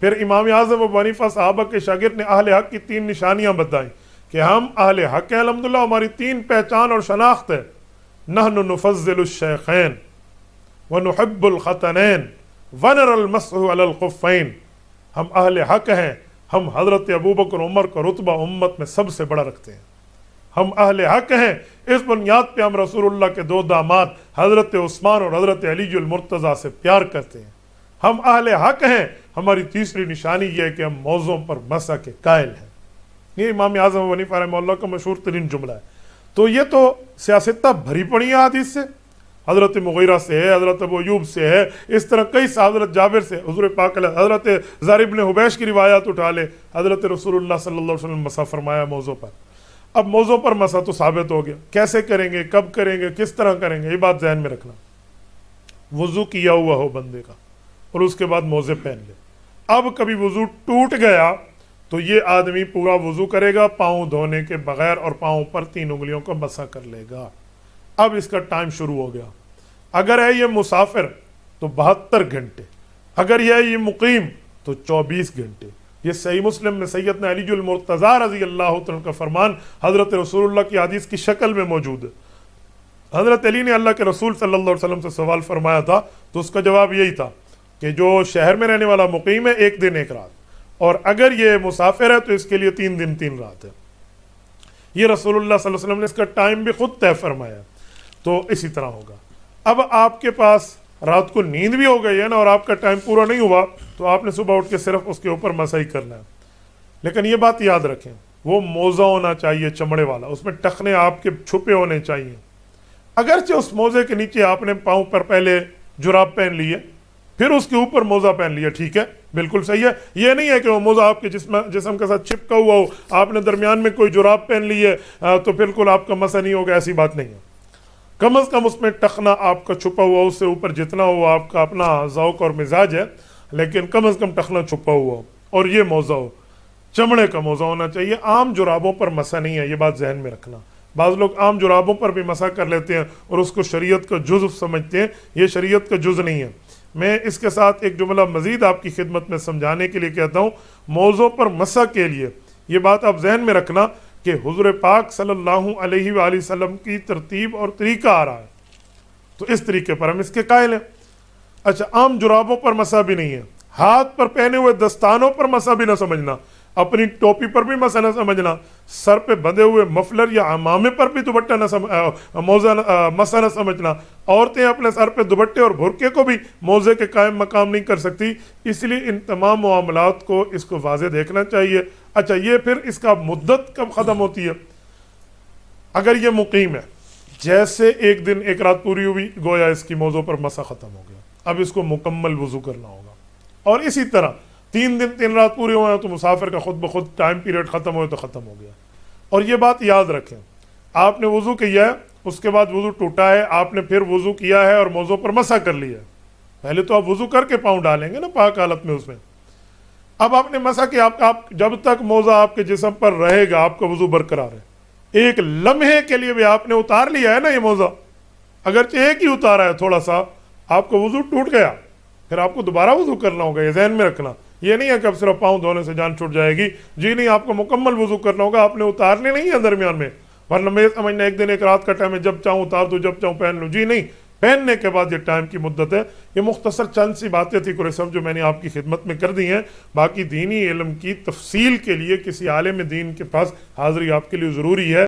پھر امام اعظم ابو حنیفہ صحابہ کے شاگرد نے اہل حق کی 3 نشانیاں بتائیں کہ ہم اہل حق ہیں الحمدللہ، ہماری 3 پہچان اور شناخت ہے. نحن نفضل الشیخین ونحب الختنین ونر المسح علی الخفین. ہم اہل حق ہیں، ہم حضرت ابوبکر عمر کا رتبہ امت میں سب سے بڑا رکھتے ہیں. ہم اہل حق ہیں، اس بنیاد پہ ہم رسول اللہ کے 2 داماد حضرت عثمان اور حضرت علی المرتضیٰ سے پیار کرتے ہیں. ہم اہل حق ہیں. ہماری تیسری نشانی یہ ہے کہ ہم موضوع پر مسح کے قائل ہیں. یہ امام اعظم ابو حنیفہ رحمہ اللہ کا مشہور ترین جملہ ہے. تو یہ تو سیاستہ بھری پڑی ہے حدیث سے، حضرت مغیرہ سے ہے، حضرت ابو ایوب سے ہے، اس طرح کئی حضرت جابر سے، حضور پاک علیہ، حضرت زر بن حبیش کی روایات اٹھا لے، حضرت رسول اللہ صلی اللہ علیہ وسلم مسح فرمایا موضوع پر. اب موضوع پر مسح تو ثابت ہو گیا، کیسے کریں گے، کب کریں گے، کس طرح کریں گے، یہ بات ذہن میں رکھنا. وضو کیا ہوا ہو بندے کا اور اس کے بعد موزے پہن لے. اب کبھی وضو ٹوٹ گیا تو یہ آدمی پورا وضو کرے گا پاؤں دھونے کے بغیر اور پاؤں پر 3 انگلیوں کو مسح کر لے گا. اب اس کا ٹائم شروع ہو گیا. اگر ہے یہ مسافر تو 72 گھنٹے، اگر یہ مقیم تو 24 گھنٹے. یہ صحیح مسلم میں سیدنا علی المرتضیٰ رضی اللہ عنہ کا فرمان حضرت رسول اللہ کی حدیث کی شکل میں موجود ہے. حضرت علی نے اللہ کے رسول صلی اللہ علیہ وسلم سے سوال فرمایا تھا تو اس کا جواب یہی تھا کہ جو شہر میں رہنے والا مقیم ہے 1 دن 1 رات، اور اگر یہ مسافر ہے تو اس کے لیے 3 دن 3 رات ہے. یہ رسول اللہ صلی اللہ علیہ وسلم نے اس کا ٹائم بھی خود طے فرمایا. تو اسی طرح ہوگا. اب آپ کے پاس رات کو نیند بھی ہو گئی ہے نا اور آپ کا ٹائم پورا نہیں ہوا تو آپ نے صبح اٹھ کے صرف اس کے اوپر مسح ہی کرنا ہے. لیکن یہ بات یاد رکھیں، وہ موزہ ہونا چاہیے چمڑے والا، اس میں ٹخنے آپ کے چھپے ہونے چاہیے. اگرچہ اس موزے کے نیچے آپ نے پاؤں پر پہلے جراب پہن لیے پھر اس کے اوپر موزہ پہن لیا، ٹھیک ہے، بالکل صحیح ہے. یہ نہیں ہے کہ وہ موزہ آپ کے جسم کے ساتھ چپکا ہوا ہو، آپ نے درمیان میں کوئی جراب پہن لی ہے تو بالکل آپ کا مسح نہیں ہوگا، ایسی بات نہیں ہے. کم از کم اس میں ٹخنا آپ کا چھپا ہوا، اس سے اوپر جتنا ہو آپ کا اپنا ذوق اور مزاج ہے، لیکن کم از کم ٹخنا چھپا ہوا ہو اور یہ موزہ ہو، چمڑے کا موزہ ہونا چاہیے. عام جرابوں پر مسح نہیں ہے، یہ بات ذہن میں رکھنا. بعض لوگ عام جرابوں پر بھی مسح کر لیتے ہیں اور اس کو شریعت کا جزو سمجھتے ہیں، یہ شریعت کا جز نہیں ہے. میں اس کے ساتھ ایک جملہ مزید آپ کی خدمت میں سمجھانے کے لیے کہتا ہوں. موضوع پر مسح کے لیے یہ بات آپ ذہن میں رکھنا کہ حضور پاک صلی اللہ علیہ وآلہ وسلم کی ترتیب اور طریقہ آ رہا ہے تو اس طریقے پر ہم اس کے قائل ہیں. اچھا، عام جرابوں پر مسح بھی نہیں ہے، ہاتھ پر پہنے ہوئے دستانوں پر مسح بھی نہ سمجھنا، اپنی ٹوپی پر بھی مسح نہ سمجھنا، سر پہ بندھے ہوئے مفلر یا عمامے پر بھی دوپٹہ مسح نہ سمجھنا. عورتیں اپنے سر پہ دوپٹے اور بھرکے کو بھی موزے کے قائم مقام نہیں کر سکتی. اس لیے ان تمام معاملات کو اس کو واضح دیکھنا چاہیے. اچھا، یہ پھر اس کا مدت کب ختم ہوتی ہے؟ اگر یہ مقیم ہے، جیسے 1 دن 1 رات پوری ہوئی گویا اس کی موضوع پر مسح ختم ہو گیا. اب اس کو مکمل وضو کرنا ہوگا. اور اسی طرح 3 دن 3 رات پوری ہوئے تو مسافر کا خود بخود ٹائم پیریڈ ختم ہوئے تو ختم ہو گیا. اور یہ بات یاد رکھیں، آپ نے وضو کیا ہے، اس کے بعد وضو ٹوٹا ہے، آپ نے پھر وضو کیا ہے اور موضوع پر مسح کر لیا ہے. پہلے تو آپ وضو کر کے پاؤں ڈالیں گے نا پاک حالت میں اس میں. اب آپ نے مسح کیا، آپ جب تک موزہ آپ کے جسم پر رہے گا آپ کا وضو برقرار ہے. 1 لمحے کے لیے بھی آپ نے اتار لیا ہے نا یہ موزہ، اگرچہ ایک ہی اتارا ہے تھوڑا سا، آپ کا وضو ٹوٹ گیا، پھر آپ کو دوبارہ وضو کرنا ہوگا. یہ ذہن میں رکھنا. یہ نہیں ہے کہ اب صرف پاؤں دھونے سے جان چھوٹ جائے گی، جی نہیں، آپ کو مکمل وضو کرنا ہوگا. آپ نے اتارنے نہیں ہے درمیان میں، ورنہ میں سمجھنا 1 دن 1 رات کا ٹائم ہے، جب چاہوں اتار دو، جب چاہوں پہن لوں. جی نہیں، پہننے کے بعد یہ ٹائم کی مدت ہے. یہ مختصر چند سی باتیں تھی قریش صاحب جو میں نے آپ کی خدمت میں کر دی ہیں. باقی دینی علم کی تفصیل کے لیے کسی عالم دین کے پاس حاضری آپ کے لیے ضروری ہے.